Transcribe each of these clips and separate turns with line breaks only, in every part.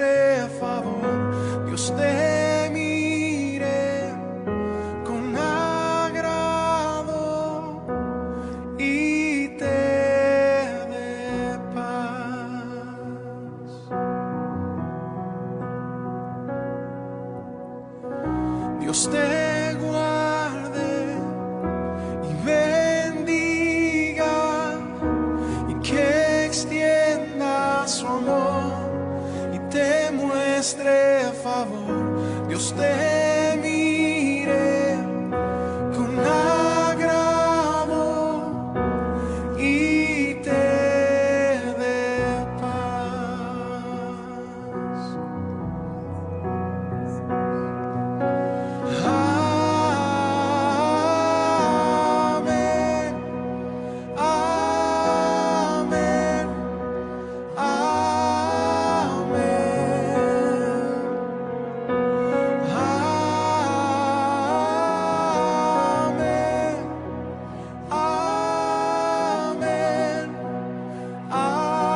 muestre favor, Dios te mire con agrado y te dé paz. Dios te guarde y bendiga, y que extienda su amor y te muestre favor. Dios te mire con agrado y te dé paz. Amén, amén, amén, amén.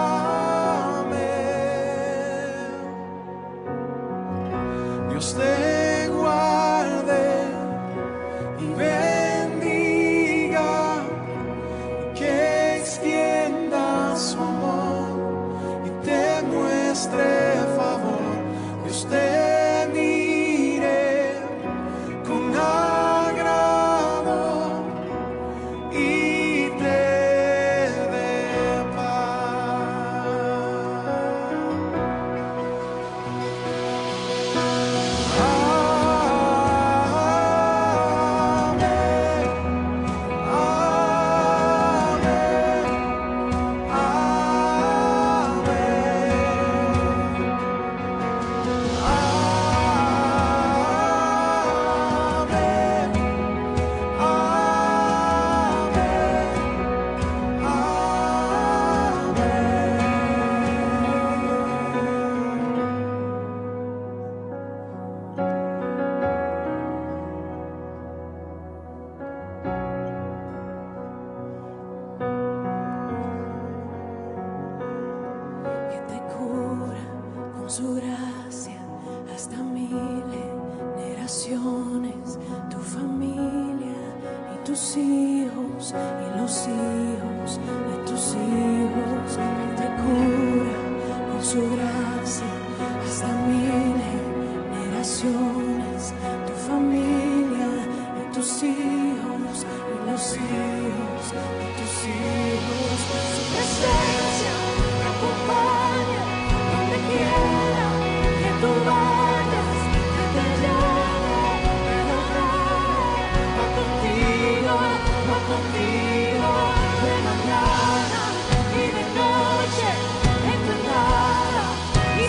Dios te guarde y bendiga, y que extienda su amor y te muestre favor. Dios te mire con agrado y te dé paz. Que te cura con su gracia hasta 1000 generaciones, tu familia y tus hijos y los hijos de tus hijos. Que te cura con su gracia hasta 1000 generaciones, tu familia y tus hijos y los hijos de tus hijos. Su presencia te acompaña donde quiera que tú vayas, que te llame, que no trae, va contigo, de mañana y de noche, en tu entrada y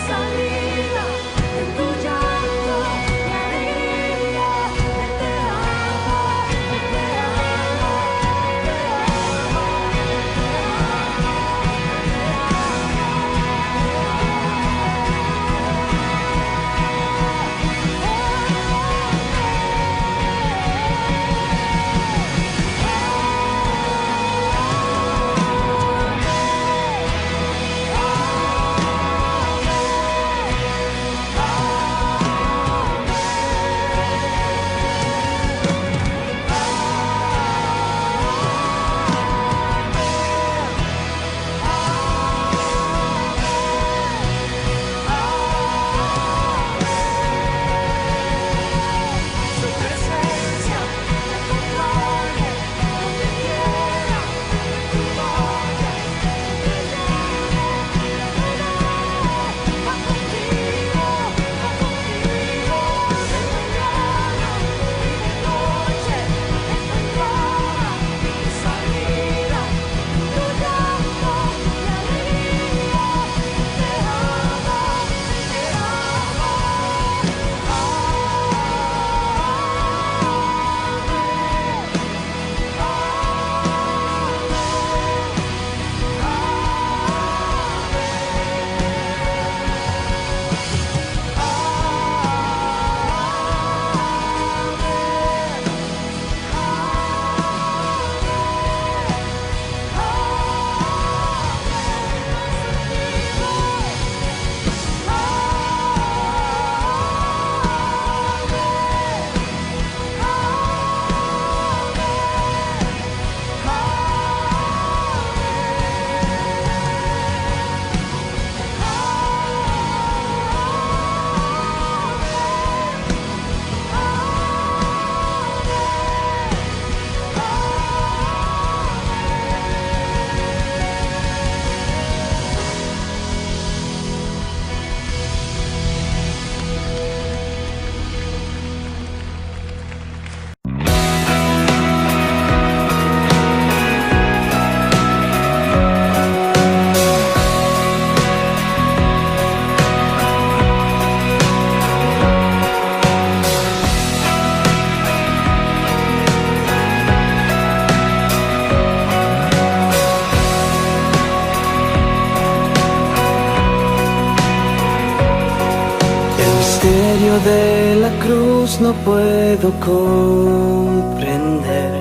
medio de la cruz no puedo comprender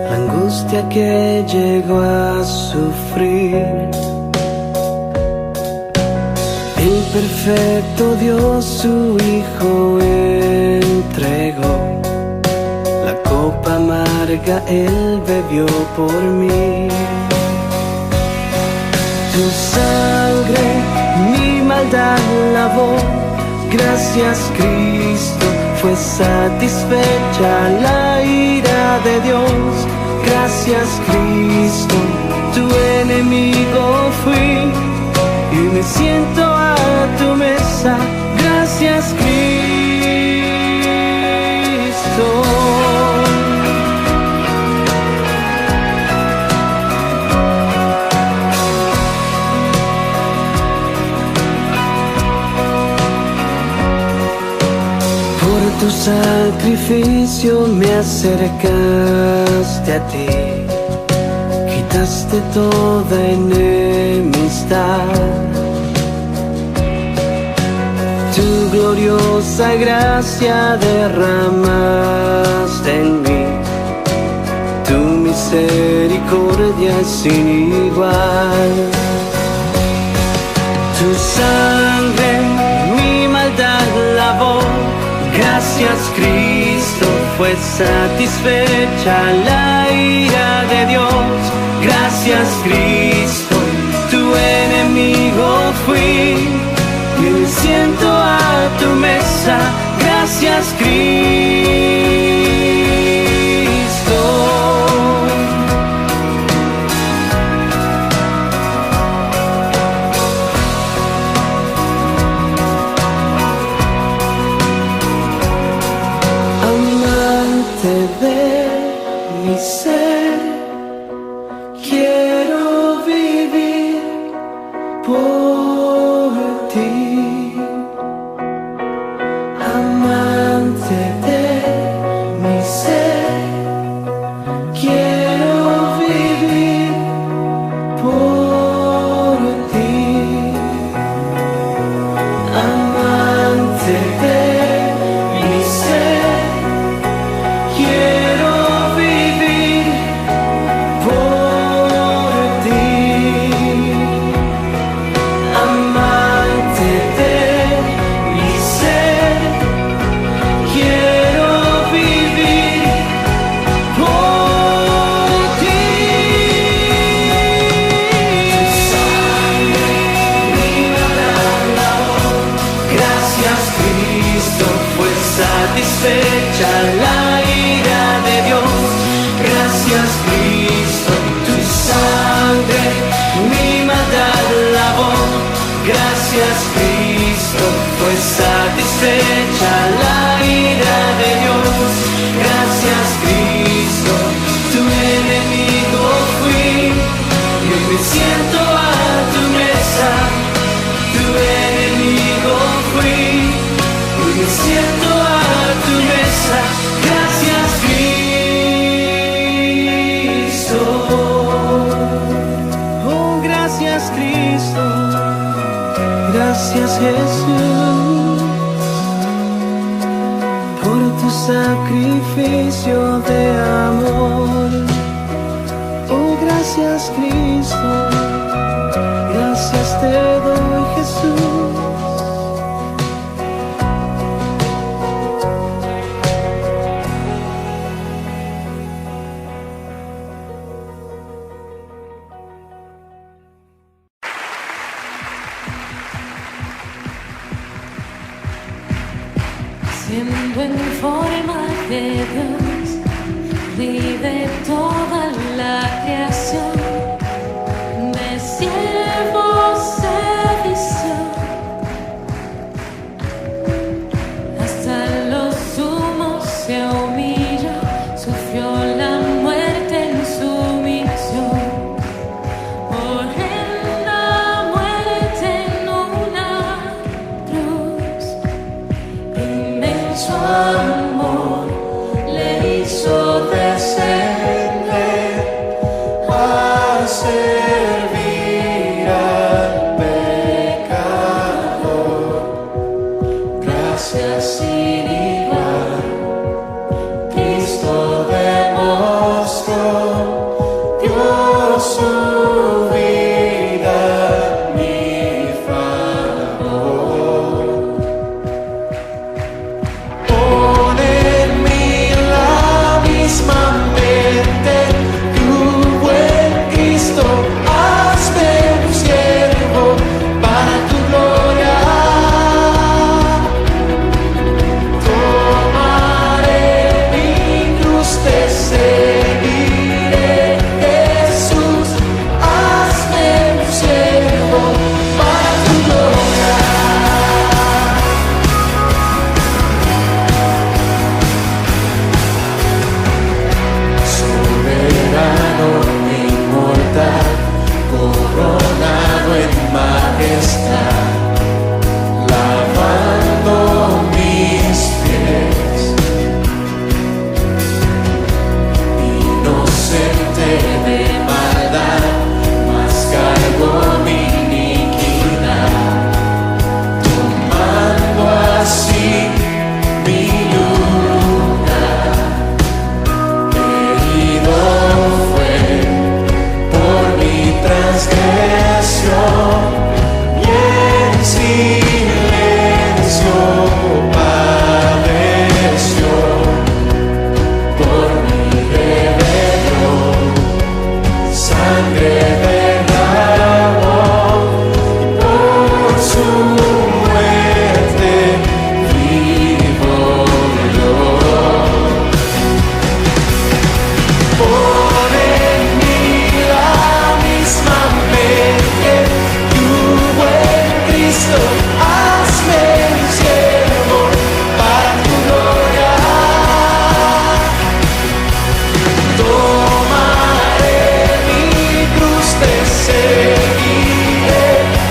la angustia que llegó a sufrir. El perfecto Dios su Hijo entregó, la copa amarga Él bebió por mí. Tu sangre mi maldad lavó, gracias Cristo, fue satisfecha la ira de Dios. Gracias Cristo, tu enemigo fui y me siento a tu mesa. Gracias Cristo. Tu sacrificio me acercaste a ti, quitaste toda enemistad. Tu gloriosa gracia derramaste en mí, tu misericordia es sin igual. Tu sangre mi maldad lavó, gracias Cristo, fue satisfecha la ira de Dios. Gracias Cristo, tu enemigo fui y me siento a tu mesa. Gracias Cristo. De mi ser, quiero vivir por ti, amante de mi ser, quiero vivir por ti, amante de mi ser. Quiero vivir por ti, amante de mi ser. Quiero vivir por ti. Tu sangre mi maldad lavó, gracias Cristo, fue satisfecha la ira de Dios. Gracias Cristo, tu sangre mi maldad lavó. Gracias Cristo, fue satisfecha la ira de Dios. Gracias Cristo, tu enemigo fui y hoy me siento a tu mesa. Tu enemigo fui y hoy me siento a tu mesa. Gracias Cristo. Oh, gracias Cristo. Gracias Jesús por tu sacrificio de amor. Oh, gracias Cristo. Gracias te doy Jesús.
Siendo en forma de Dios, vive toda la creación, de siervo servicio, hasta los sumos se humilló, sufrió la muerte en sumisión, horrenda muerte en una cruz. Inmenso amor le hizo descender a servir al pecador. Gracias gracia sin igual. Cristo demostró, dio su vida en mi favor. Pon en mí la misma mente que hubo en Cristo. Hazme un siervo para tu gloria. Tomaré mi cruz, te seguiré, Jesús. Hazme un siervo para tu gloria. Soberano e inmortal, coronado en majestad, lavando mis pies, inocente de maldad, mas cargó mi iniquidad, tomando así mi lugar. Herido fue por mi transgresión y en silencio padeció por mi rebelión. Sangre derramó y por su muerte vivo yo. Pon en mí la misma mente que hubo en Cristo. Hazme un siervo para tu gloria. Tomaré mi cruz, te seguiré,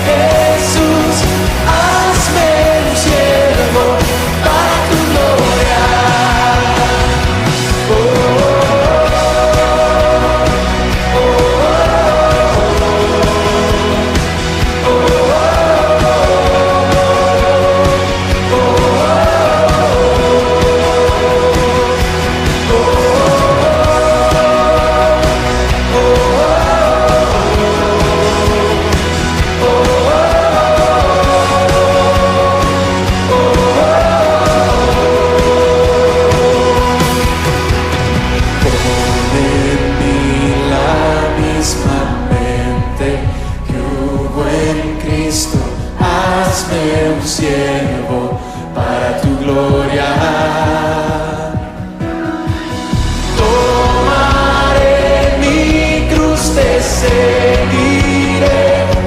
Jesús. Hazme un siervo para tu gloria. Pon en mí la misma mente que hubo en Cristo. Hazme un siervo para tu gloria. Tomaré mi cruz, te seguiré,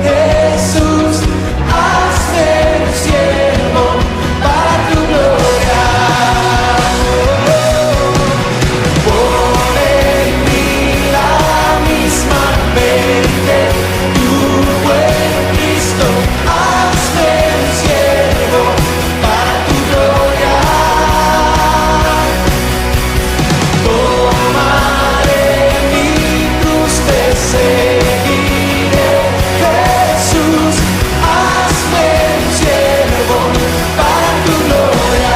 Jesús. Hazme un siervo para tu gloria. Pon en mí la misma mente que hubo en Cristo. Hazme un siervo para tu gloria. Tomaré mi cruz, te seguiré, Jesús. Hazme un siervo para tu gloria.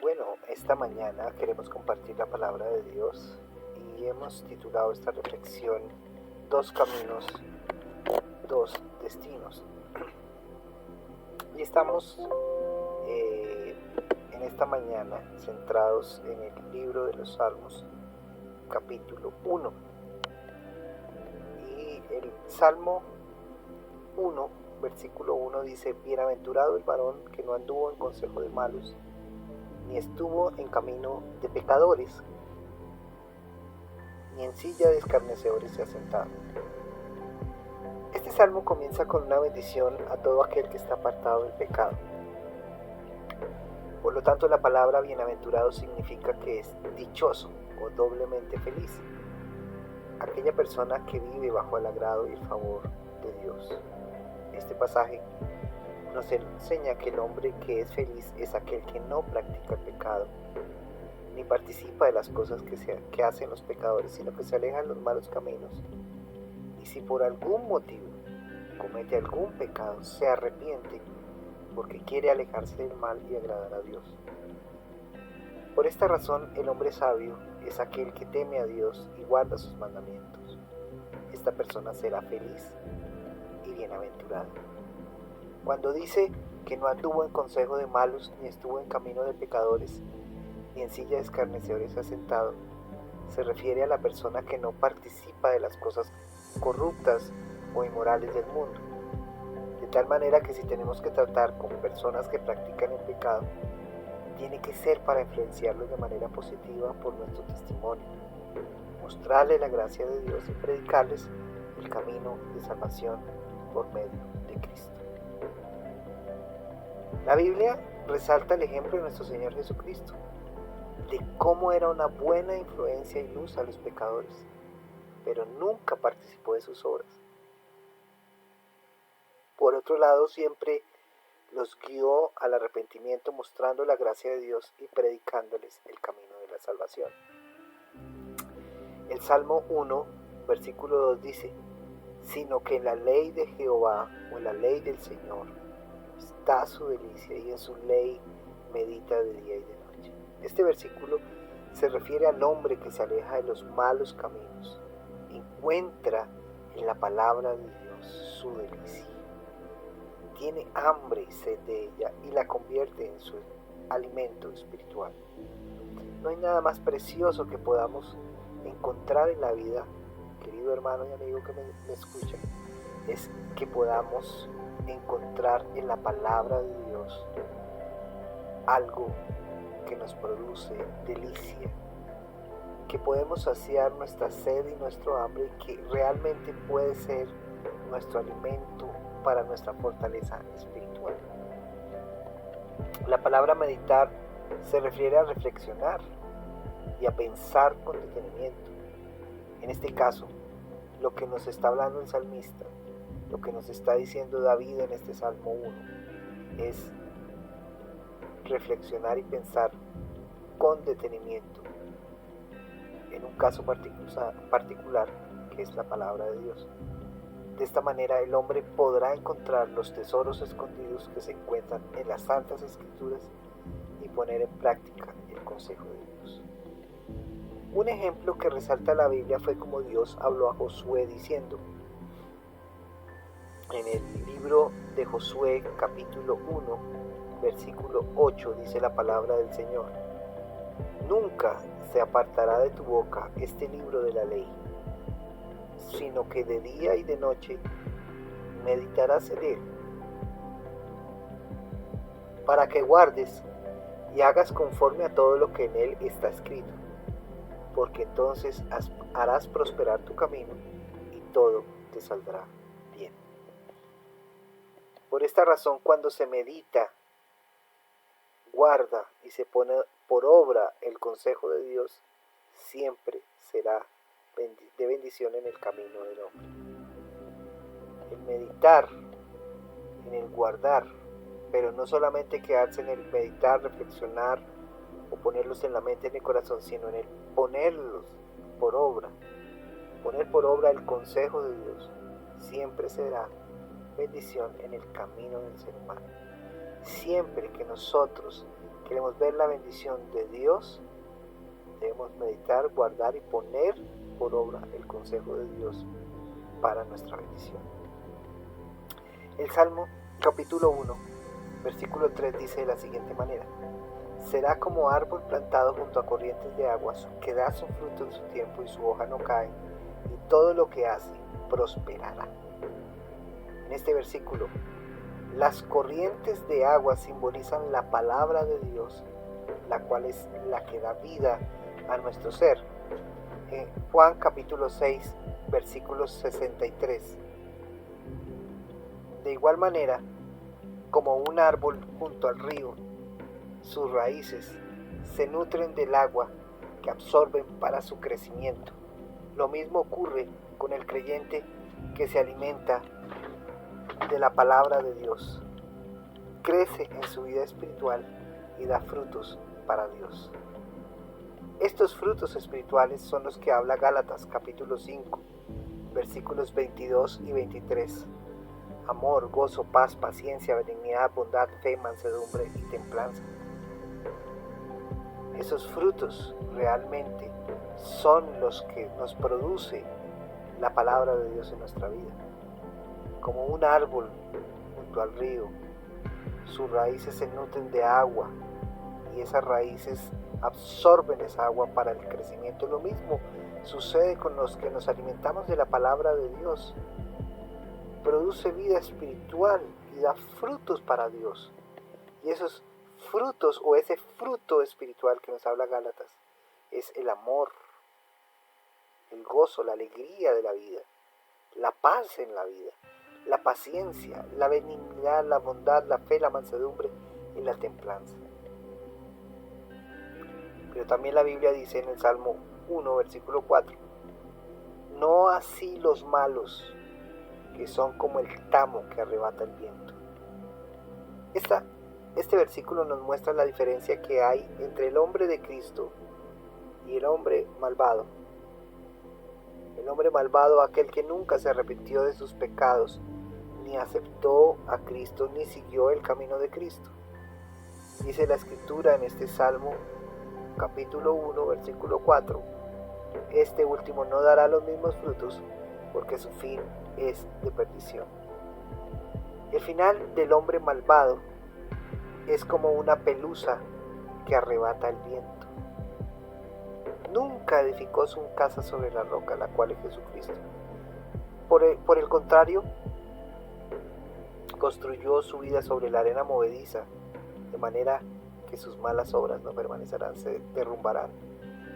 Bueno, esta mañana queremos compartir la palabra de Dios y hemos titulado esta reflexión Dos caminos, dos destinos. Y estamos en esta mañana centrados en el libro de los Salmos, capítulo 1. Y el Salmo 1, versículo 1 dice: Bienaventurado el varón que no anduvo en consejo de malos, ni estuvo en camino de pecadores, ni en silla de escarnecedores se ha sentado. Este salmo comienza con una bendición a todo aquel que está apartado del pecado. Por lo tanto, la palabra bienaventurado significa que es dichoso o doblemente feliz, aquella persona que vive bajo el agrado y el favor de Dios. Este pasaje nos enseña que el hombre que es feliz es aquel que no practica el pecado, ni participa de las cosas que hacen los pecadores, sino que se aleja de los malos caminos. Y si por algún motivo comete algún pecado, se arrepiente porque quiere alejarse del mal y agradar a Dios. Por esta razón, el hombre sabio es aquel que teme a Dios y guarda sus mandamientos. Esta persona será feliz y bienaventurada. Cuando dice que no anduvo en consejo de malos, ni estuvo en camino de pecadores, ni en silla de escarnecedores ha sentado, se refiere a la persona que no participa de las cosas corruptas o inmorales del mundo. De tal manera que si tenemos que tratar con personas que practican el pecado, tiene que ser para influenciarlos de manera positiva por nuestro testimonio, mostrarles la gracia de Dios y predicarles el camino de salvación por medio de Cristo. La Biblia resalta el ejemplo de nuestro Señor Jesucristo, de cómo era una buena influencia y luz a los pecadores, pero nunca participó de sus obras. Por otro lado, siempre los guió al arrepentimiento, mostrando la gracia de Dios y predicándoles el camino de la salvación. El Salmo 1, versículo 2 dice: sino que en la ley de Jehová, o en la ley del Señor, está su delicia, y en su ley medita de día y de noche. Este versículo se refiere al hombre que se aleja de los malos caminos, encuentra en la palabra de Dios su delicia, tiene hambre y sed de ella y la convierte en su alimento espiritual. No hay nada más precioso que podamos encontrar en la vida, querido hermano y amigo que me escucha, es que podamos encontrar en la palabra de Dios algo que nos produce delicia, que podemos saciar nuestra sed y nuestro hambre, y que realmente puede ser nuestro alimento para nuestra fortaleza espiritual. La palabra meditar se refiere a reflexionar y a pensar con detenimiento. En este caso, lo que nos está hablando el salmista, lo que nos está diciendo David en este Salmo 1, es reflexionar y pensar con detenimiento en un caso particular, que es la palabra de Dios. De esta manera el hombre podrá encontrar los tesoros escondidos que se encuentran en las Santas Escrituras y poner en práctica el consejo de Dios. Un ejemplo que resalta la Biblia fue como Dios habló a Josué diciendo, en el libro de Josué capítulo 1, versículo 8, dice la palabra del Señor: nunca se apartará de tu boca este libro de la ley, sino que de día y de noche meditarás en él, para que guardes y hagas conforme a todo lo que en él está escrito, porque entonces harás prosperar tu camino y todo te saldrá bien. Por esta razón, cuando se medita, guarda y se pone por obra el consejo de Dios, siempre será de bendición en el camino del hombre. El meditar, en el guardar, pero no solamente quedarse en el meditar, reflexionar o ponerlos en la mente y en el corazón, sino en el ponerlos por obra. Poner por obra el consejo de Dios siempre será bendición en el camino del ser humano. Siempre que nosotros queremos ver la bendición de Dios, debemos meditar, guardar y poner por obra el consejo de Dios para nuestra bendición. El Salmo capítulo 1, versículo 3 dice de la siguiente manera: Será como árbol plantado junto a corrientes de aguas, que da su fruto en su tiempo y su hoja no cae, y todo lo que hace prosperará. En este versículo, las corrientes de agua simbolizan la palabra de Dios, la cual es la que da vida a nuestro ser. En Juan capítulo 6, versículo 63. De igual manera, como un árbol junto al río, sus raíces se nutren del agua que absorben para su crecimiento. Lo mismo ocurre con el creyente que se alimenta de la palabra de Dios. Crece en su vida espiritual y da frutos para Dios. Estos frutos espirituales son los que habla Gálatas capítulo 5, versículos 22 y 23. Amor, gozo, paz, paciencia, benignidad, bondad, fe, mansedumbre y templanza. Esos frutos realmente son los que nos produce la palabra de Dios en nuestra vida. Como un árbol junto al río, sus raíces se nutren de agua y esas raíces absorben esa agua para el crecimiento. Lo mismo sucede con los que nos alimentamos de la palabra de Dios. Produce vida espiritual y da frutos para Dios. Y esos frutos o ese fruto espiritual que nos habla Gálatas es el amor, el gozo, la alegría de la vida, la paz en la vida, la paciencia, la benignidad, la bondad, la fe, la mansedumbre y la templanza. Pero también la Biblia dice en el Salmo 1, versículo 4, no así los malos, que son como el tamo que arrebata el viento. Este versículo nos muestra la diferencia que hay entre el hombre de Cristo y el hombre malvado. El hombre malvado, aquel que nunca se arrepintió de sus pecados, ni aceptó a Cristo, ni siguió el camino de Cristo. Dice la Escritura en este Salmo, capítulo 1, versículo 4, este último no dará los mismos frutos, porque su fin es de perdición. El final del hombre malvado es como una pelusa que arrebata el viento. Nunca edificó su casa sobre la roca, la cual es Jesucristo. Por el contrario, construyó su vida sobre la arena movediza, de manera que sus malas obras no permanecerán, se derrumbarán.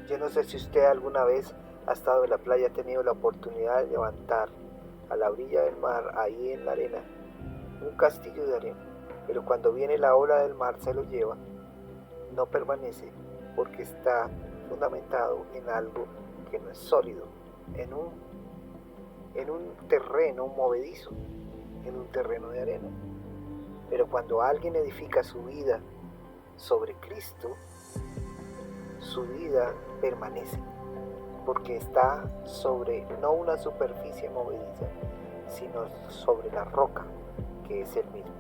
Yo no sé si usted alguna vez ha estado en la playa, ha tenido la oportunidad de levantar a la orilla del mar, ahí en la arena, un castillo de arena, pero cuando viene la ola del mar se lo lleva, no permanece porque está fundamentado en algo que no es sólido, en un terreno movedizo, en un terreno de arena. Pero cuando alguien edifica su vida sobre Cristo, su vida permanece, porque está sobre no una superficie movediza, sino sobre la roca, que es el mismo.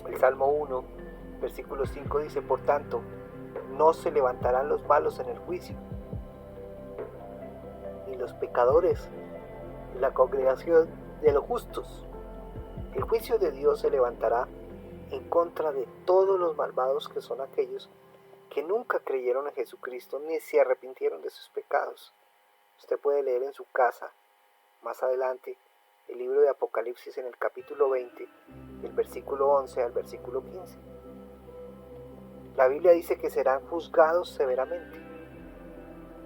El Salmo 1, versículo 5 dice, por tanto, no se levantarán los malos en el juicio, ni los pecadores en la congregación de los justos. El juicio de Dios se levantará en contra de todos los malvados, que son aquellos que nunca creyeron en Jesucristo ni se arrepintieron de sus pecados. Usted puede leer en su casa, más adelante, el libro de Apocalipsis en el capítulo 20, del versículo 11 al versículo 15. La Biblia dice que serán juzgados severamente.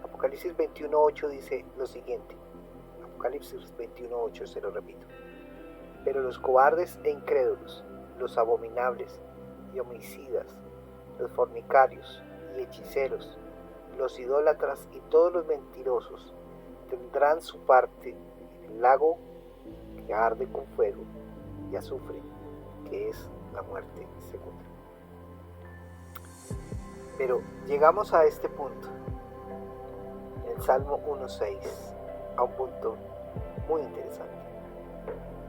Apocalipsis 21:8 dice lo siguiente. Apocalipsis 21:8, se lo repito. Pero los cobardes e incrédulos, los abominables y homicidas, los fornicarios y hechiceros, los idólatras y todos los mentirosos tendrán su parte en el lago que arde con fuego y azufre, que es la muerte segunda. Pero llegamos a este punto, en el Salmo 1:6, a un punto muy interesante.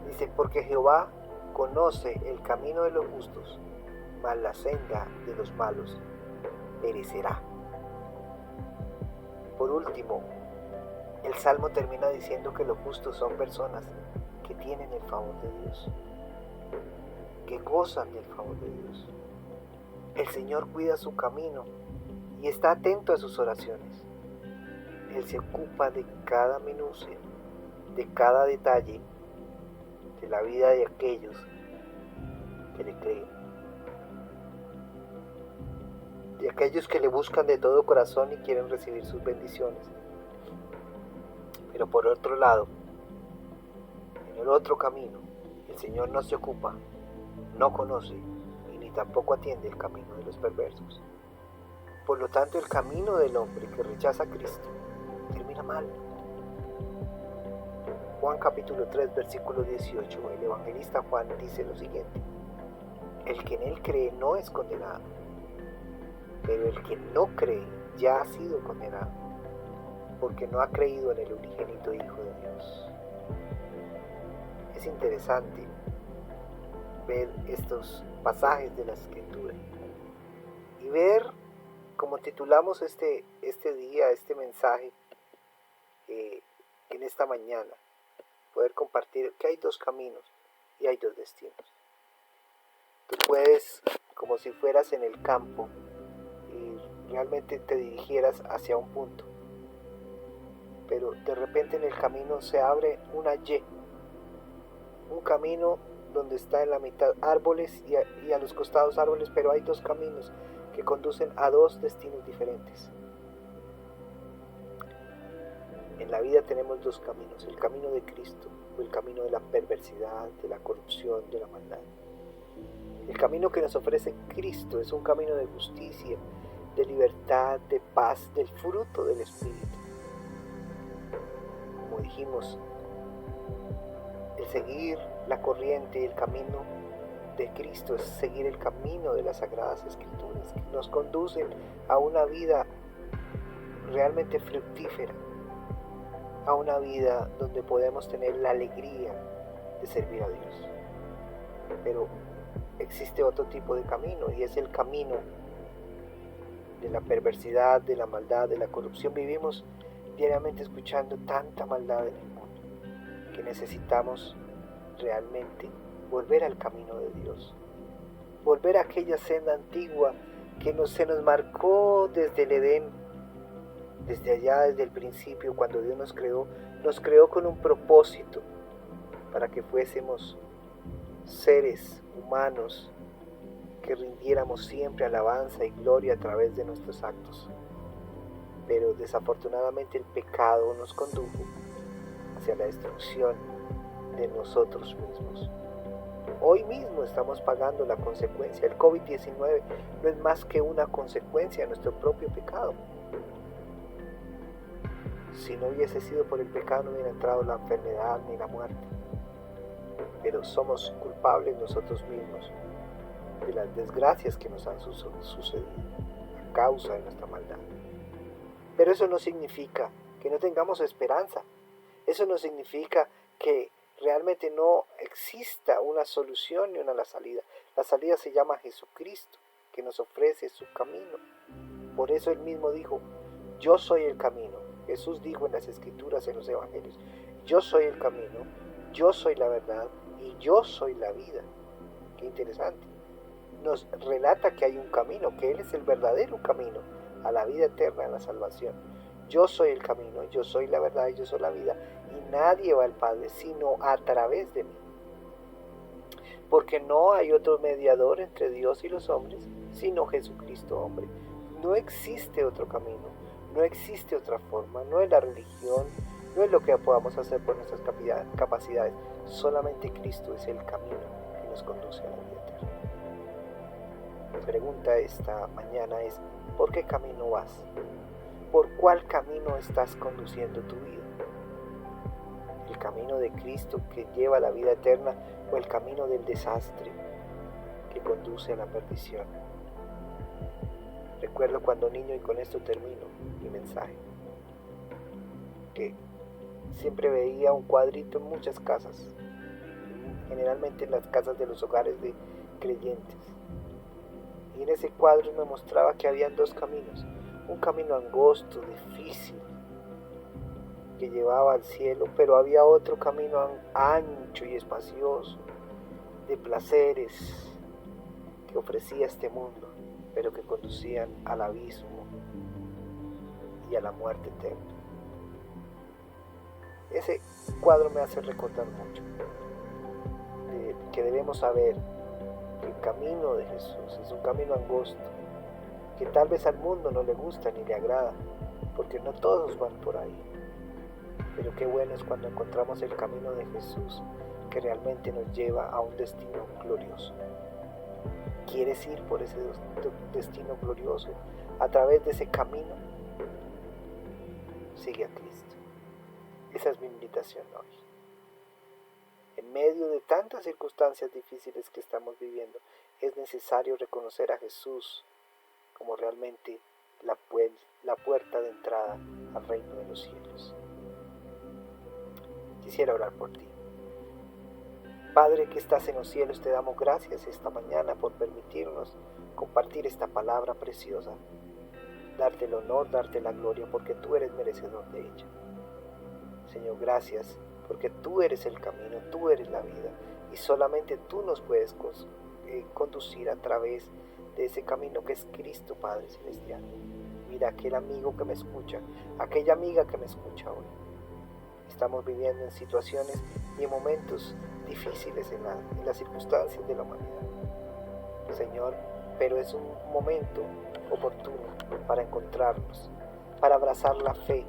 Dice, porque Jehová conoce el camino de los justos, mas la senda de los malos perecerá. Por último, el Salmo termina diciendo que los justos son personas que tienen el favor de Dios, que gozan del favor de Dios. El Señor cuida su camino y está atento a sus oraciones. Él se ocupa de cada minucia, de cada detalle de la vida de aquellos que le creen, de aquellos que le buscan de todo corazón y quieren recibir sus bendiciones. Pero por otro lado, en el otro camino, el Señor no se ocupa, no conoce y ni tampoco atiende el camino de los perversos. Por lo tanto, el camino del hombre que rechaza a Cristo termina mal. Juan capítulo 3, versículo 18, el evangelista Juan dice lo siguiente: el que en él cree no es condenado, pero el que no cree ya ha sido condenado, porque no ha creído en el unigénito Hijo de Dios. Es interesante ver estos pasajes de la Escritura y ver, como titulamos este día, este mensaje, en esta mañana, poder compartir que hay dos caminos y hay dos destinos. Tú puedes, como si fueras en el campo y realmente te dirigieras hacia un punto, pero de repente en el camino se abre una Y, un camino donde está en la mitad árboles y a los costados árboles, pero hay dos caminos que conducen a dos destinos diferentes. En la vida tenemos dos caminos: el camino de Cristo o el camino de la perversidad, de la corrupción, de la maldad. El camino que nos ofrece Cristo es un camino de justicia, de libertad, de paz, del fruto del Espíritu. Como dijimos, el seguir la corriente y el camino de Cristo es seguir el camino de las Sagradas Escrituras, que nos conducen a una vida realmente fructífera, a una vida donde podemos tener la alegría de servir a Dios. Pero existe otro tipo de camino, y es el camino de la perversidad, de la maldad, de la corrupción. Vivimos diariamente escuchando tanta maldad en el mundo que necesitamos realmente volver al camino de Dios, volver a aquella senda antigua que se nos marcó desde el Edén. Desde allá, desde el principio, cuando Dios nos creó con un propósito, para que fuésemos seres humanos que rindiéramos siempre alabanza y gloria a través de nuestros actos. Pero desafortunadamente el pecado nos condujo hacia la destrucción de nosotros mismos. Hoy mismo estamos pagando la consecuencia. El COVID-19 no es más que una consecuencia de nuestro propio pecado. Si no hubiese sido por el pecado, no hubiera entrado la enfermedad ni la muerte. Pero somos culpables nosotros mismos de las desgracias que nos han sucedido a causa de nuestra maldad. Pero eso no significa que no tengamos esperanza. Eso no significa que realmente no exista una solución ni una salida. La salida se llama Jesucristo, que nos ofrece su camino. Por eso Él mismo dijo: yo soy el camino. Jesús dijo en las Escrituras, en los Evangelios: yo soy el camino, yo soy la verdad y yo soy la vida. Qué interesante. Nos relata que hay un camino, que Él es el verdadero camino a la vida eterna, a la salvación. Yo soy el camino, yo soy la verdad y yo soy la vida, y nadie va al Padre sino a través de mí. Porque no hay otro mediador entre Dios y los hombres sino Jesucristo hombre. No existe otro camino. No existe otra forma, no es la religión, no es lo que podamos hacer por nuestras capacidades. Solamente Cristo es el camino que nos conduce a la vida eterna. Mi pregunta esta mañana es: ¿por qué camino vas? ¿Por cuál camino estás conduciendo tu vida? ¿El camino de Cristo que lleva a la vida eterna o el camino del desastre que conduce a la perdición? Recuerdo cuando niño, y con esto termino mi mensaje, que siempre veía un cuadrito en muchas casas, generalmente en las casas de los hogares de creyentes. Y en ese cuadro me mostraba que habían dos caminos: un camino angosto, difícil, que llevaba al cielo, pero había otro camino ancho y espacioso, de placeres, que ofrecía este mundo. pero que conducían al abismo y a la muerte eterna. Ese cuadro me hace recordar mucho que debemos saber que el camino de Jesús es un camino angosto, que tal vez al mundo no le gusta ni le agrada, porque no todos van por ahí. Pero qué bueno es cuando encontramos el camino de Jesús, que realmente nos lleva a un destino glorioso. ¿Quieres ir por ese destino glorioso? A través de ese camino, sigue a Cristo. Esa es mi invitación hoy. En medio de tantas circunstancias difíciles que estamos viviendo, es necesario reconocer a Jesús como realmente la puerta de entrada al reino de los cielos. Quisiera orar por ti. Padre que estás en los cielos, te damos gracias esta mañana por permitirnos compartir esta palabra preciosa. Darte el honor, darte la gloria, porque tú eres merecedor de ella. Señor, gracias, porque tú eres el camino, tú eres la vida, y solamente tú nos puedes conducir a través de ese camino que es Cristo, Padre Celestial. Mira aquel amigo que me escucha, aquella amiga que me escucha hoy. Estamos viviendo en situaciones y en momentos difíciles en las circunstancias de la humanidad. Señor, pero es un momento oportuno para encontrarnos, para abrazar la fe,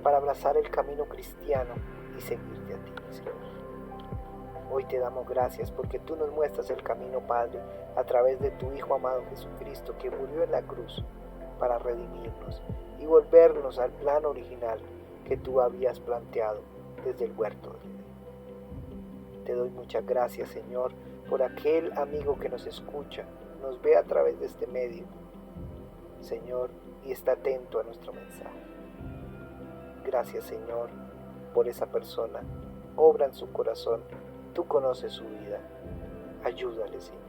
para abrazar el camino cristiano y seguirte a ti, Señor. Hoy te damos gracias porque tú nos muestras el camino, Padre, a través de tu Hijo amado Jesucristo, que murió en la cruz para redimirnos y volvernos al plan original que tú habías planteado desde el huerto del Edén. Te doy muchas gracias, Señor, por aquel amigo que nos escucha, nos ve a través de este medio, Señor, y está atento a nuestro mensaje. Gracias, Señor, por esa persona. Obra en su corazón, tú conoces su vida. Ayúdale, Señor.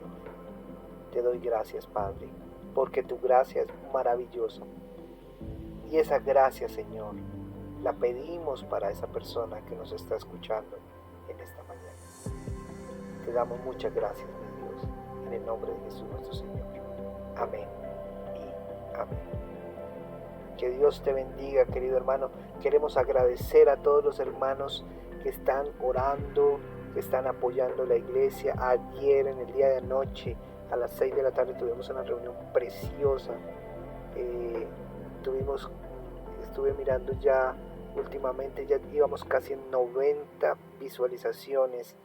Te doy gracias, Padre, porque tu gracia es maravillosa. Y esa gracia, Señor, la pedimos para esa persona que nos está escuchando en esta mañana. Te damos muchas gracias, mi Dios, en el nombre de Jesús nuestro Señor. Amén y amén. Que Dios te bendiga, querido hermano. Queremos agradecer a todos los hermanos que están orando, que están apoyando la iglesia. Ayer, en el día de anoche, a las 6 de la tarde, tuvimos una reunión preciosa. Estuve mirando ya últimamente, ya íbamos casi en 90 visualizaciones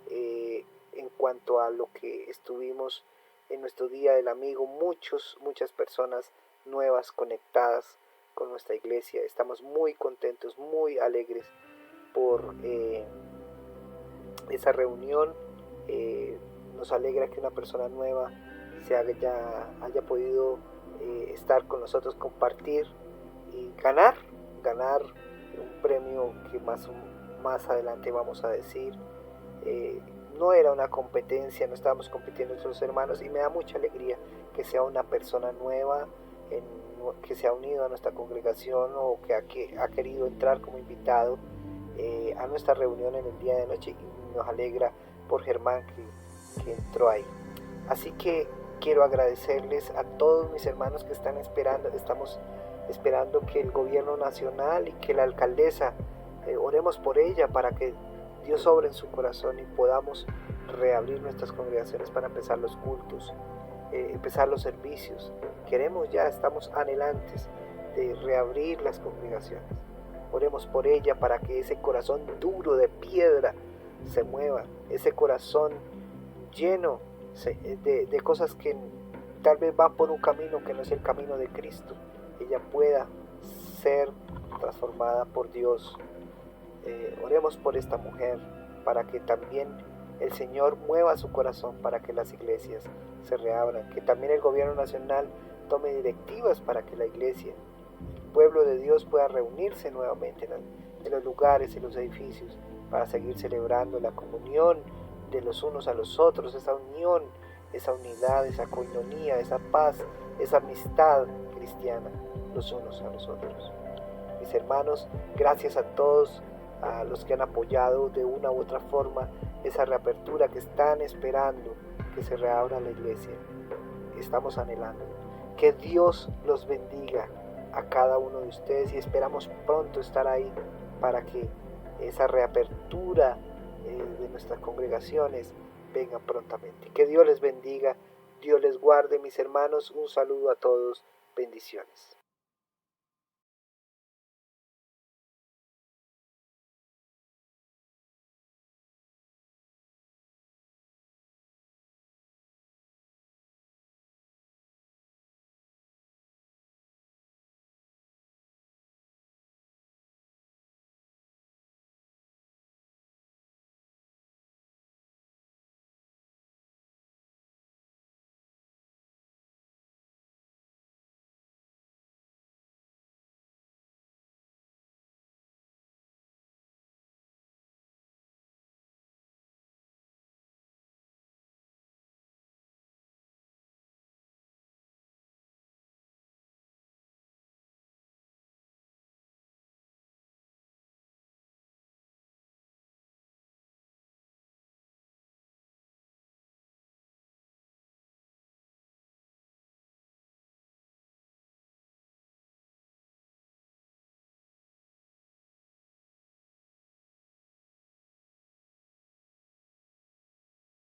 en cuanto a lo que estuvimos en nuestro Día del Amigo. Muchas personas nuevas conectadas con nuestra iglesia. Estamos muy contentos, muy alegres por esa reunión. Nos alegra que una persona nueva haya podido estar con nosotros, compartir y ganar un premio que más adelante vamos a decir. No era una competencia, no estábamos compitiendo entre los hermanos, y me da mucha alegría que sea una persona nueva que se ha unido a nuestra congregación o que ha querido entrar como invitado a nuestra reunión en el día de anoche, y nos alegra por Germán que entró ahí. Así que quiero agradecerles a todos mis hermanos que están esperando. Estamos esperando que el gobierno nacional y que la alcaldesa, oremos por ella para que Dios obre en su corazón y podamos reabrir nuestras congregaciones para empezar los cultos, empezar los servicios. Estamos anhelantes de reabrir las congregaciones. Oremos por ella para que ese corazón duro de piedra se mueva, ese corazón lleno de cosas que tal vez van por un camino que no es el camino de Cristo, ella pueda ser transformada por Dios. Oremos por esta mujer para que también el Señor mueva su corazón para que las iglesias se reabran, que también el gobierno nacional tome directivas para que la iglesia, el pueblo de Dios, pueda reunirse nuevamente en los lugares, en los edificios, para seguir celebrando la comunión de los unos a los otros, esa unión, esa unidad, esa coinonía, esa paz, esa amistad cristiana los unos a los otros. Mis hermanos, gracias a todos, a los que han apoyado de una u otra forma esa reapertura, que están esperando que se reabra la iglesia. Estamos anhelando. Que Dios los bendiga a cada uno de ustedes y esperamos pronto estar ahí para que esa reapertura de nuestras congregaciones venga prontamente. Que Dios les bendiga, Dios les guarde, mis hermanos. Un saludo a todos, bendiciones.